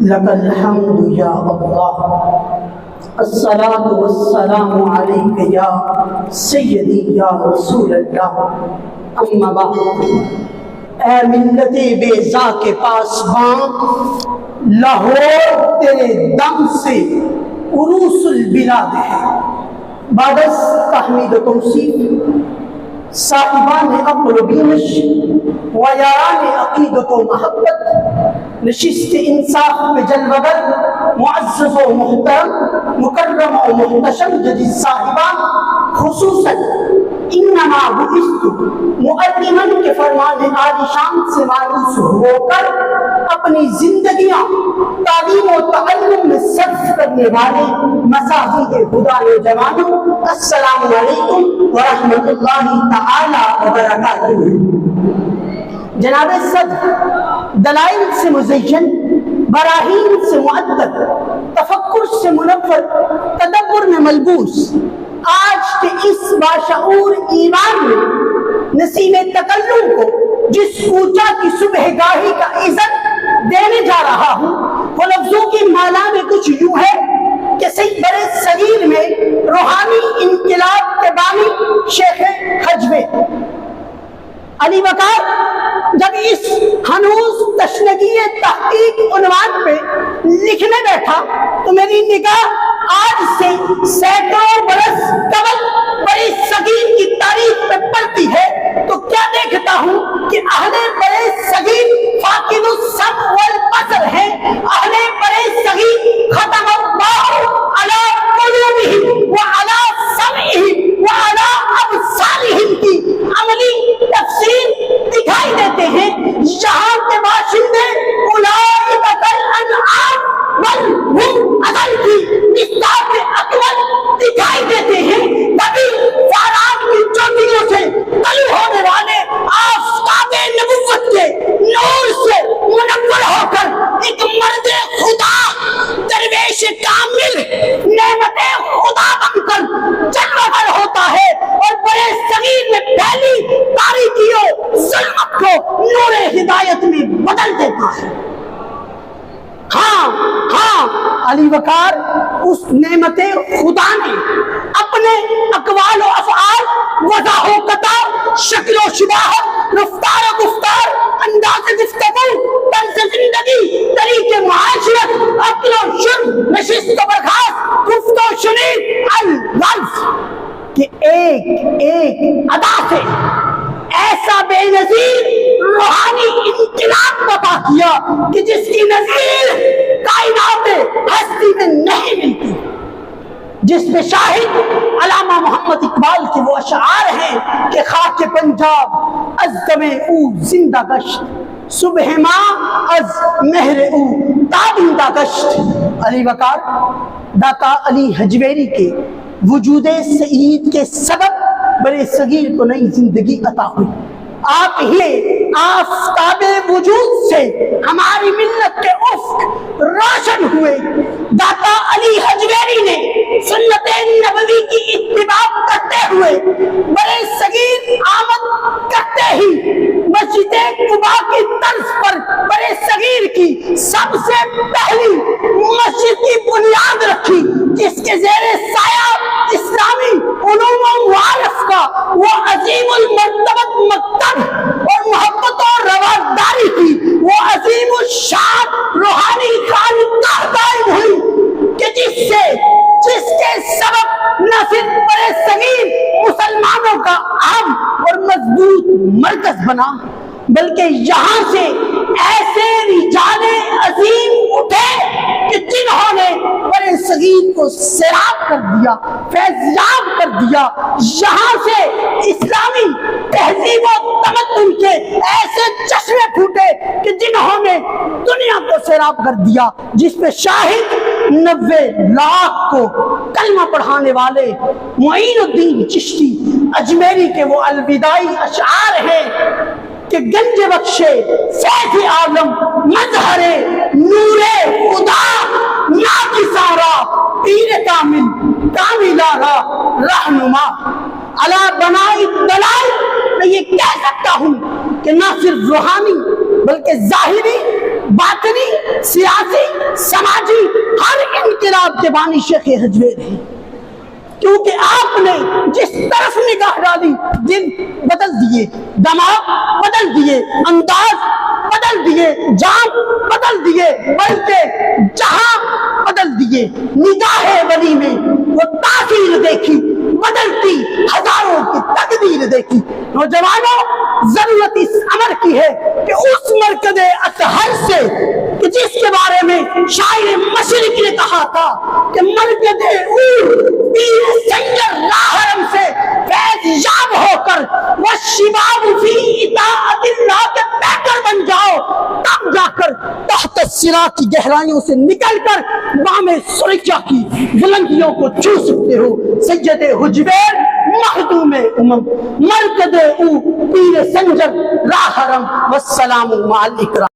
لك الحمد يا الله الصلاة والسلام عليك يا سيدي يا رسول اللہ اما بعد۔ اے ملت بیضا کے پاسباں، لاہور تیرے دم سے عروس البلاد ہے۔ بعد از تحمید و توصیف صاحبان عقل و بینش و یاران عقیدت و محبت، نشست انصاف پہ جلوگر، معزز و محترم، مکرم و محتشم جدید صاحبان، خصوصاً انما بعثت معلما کے فرمان عالی شان سے مانوس ہو کر اپنی زندگیاں تعلیم و تعلم میں صرف کرنے والے مصاحب خدا نوجوانوں، السلام علیکم ورحمۃ اللہ تعالی وبرکاتہ۔ جناب صدر، دلائل سے مزین، براہین سے معطر، تفکر سے منور، تدبر میں ملبوس، آج کے اس باشعور ایمان میں نسیم تکلم کو جس کوچہ کی صبح گاہی کا عزت دینے جا رہا ہوں، وہ لفظوں کی مالا میں کچھ یوں ہے کہ سید برِ صغیر میں روحانی انقلاب کے بانی شیخ حجوے علی وقار جب اس ہنوز تشنگی تحقیق عنوان پہ لکھنے بیٹھا تو میری نگاہ آج سے سینکڑوں برس قبل بڑی صغیر کی تاریخ پہ پڑتی ہے تو کیا دیکھتا ہوں کہ اہل بڑے صغیر فاقد السمع والبصر ہیں۔ اہل بڑے صغیر ختم اللہ علی قلوبہم وعلی سمعہم وعلی ابصارہم کی عملی تفسیر دکھائی دیتے ہیں۔ یہاں کے باشندے اولئک کالانعام بل ہم اضل کی مصداق اکمل دکھائی دیتے ہیں۔ کبھی فارات کی چوٹیوں سے طلوع ہونے والے آفتاب نبوت کے نور سے منور ہو کر ایک مرد خدا درویش کامل نعمت خدا بن کر جلوگر ہوتا ہے اور بڑے صغیر میں پھیلی تاریکیوں ظلمت کو نور ہدایت میں بدل دیتا ہے۔ ہاں علی وقار اس نعمت خدا نے اپنے اقوال و افعال، وضع و قطار، شکل و شباہت، رفتار و گفتار، انداز گفتگو، طرز زندگی، طریق معاشرت، عقل و شرب، نشست و برخاست، گفت و شنید، اللفظ کہ ایک ادا سے ایسا بے نظیر روحانی انقلاب بپا کیا کہ جس کی نظیر کائنات ہستی میں نہیں ملتی، جس میں شاہد علامہ محمد اقبال کے وہ اشعار ہیں کہ خاک پنجاب از دم او زندہ گشت، صبح ماں از مہر او تابندہ گشت۔ علی وقار داتا علی حجویری کے وجود سعید کے سبب بڑے صغیر کو نئی زندگی عطا ہوئی۔ آپ ہی آفتاب وجود سے ہماری ملت کے افق روشن ہوئے۔ داتا علی حجویری نے سنت نبوی کی اتباع کرتے ہوئے بڑے صغیر آمد کرتے ہی مسجد قباء کی طرز پر بڑے صغیر کی سب سے پہلی مسجد کی بنیاد رکھی، جس کے زیر سایہ اسلامی علوم و معارف کا وہ عظیم المرتبت مکتب اور محبت اور رواداری کی وہ عظیم الشان روحانی خانقاہ قائم ہوئی کہ جس کے سبب نہ صرف بڑے صغیر مسلمانوں کا عام اور مضبوط مرکز بنا، بلکہ یہاں سے ایسے رجال عظیم اٹھے کہ جنہوں نے بڑے صغیر کو سیراب کر دیا، فیضیاب کر دیا۔ یہاں سے اسلامی تہذیب و تمدن کے ایسے چشمے پھوٹے کہ جنہوں نے دنیا کو سیراب کر دیا، جس پہ شاہد 90 لاکھ کو کلمہ پڑھانے والے معین الدین چشتی اجمیری کے وہ الوداعی اشعار ہیں کہ گنج بخشے فیض عالم مظہر نور خدا ناکسارا پیر کامل کاملارا رہنما۔ علا بنائی دلائل میں یہ کہہ سکتا ہوں کہ نہ صرف روحانی بلکہ ظاہری باطنی، سیاسی، سماجی ہر انقلاب کے بانی شیخ حجویر ہیں، کیونکہ آپ نے جس طرف نگاہ ڈالی دل بدل دیے، دماغ بدل دیے، انداز بدل دیے، جان بدل دیے، بلکہ جہاں بدل دیے۔ نگاہ ولی میں وہ تاثیر دیکھی، بدلتی ہزاروں کی تقدیر دیکھی۔ نوجوانوں، ضرورت اس امر کی ہے کہ اس مرکز اطہر سے کہ جس کے بارے میں شاعر مشرق نے کہا تھا کہ مرکز پیر سنجر راہرم سے فیض یاب ہو کر وہ شباب فی اطاعت اللہ کے پیکر بن جاؤ، تب جا کر تحت الصراط کی گہرائیوں سے نکل کر بام سریا کی بلندیوں کو چھو سکتے ہو۔ سید حجویر مخدوم امم، مرکز پیر سنجر راہرم، والسلام مع الاکرام۔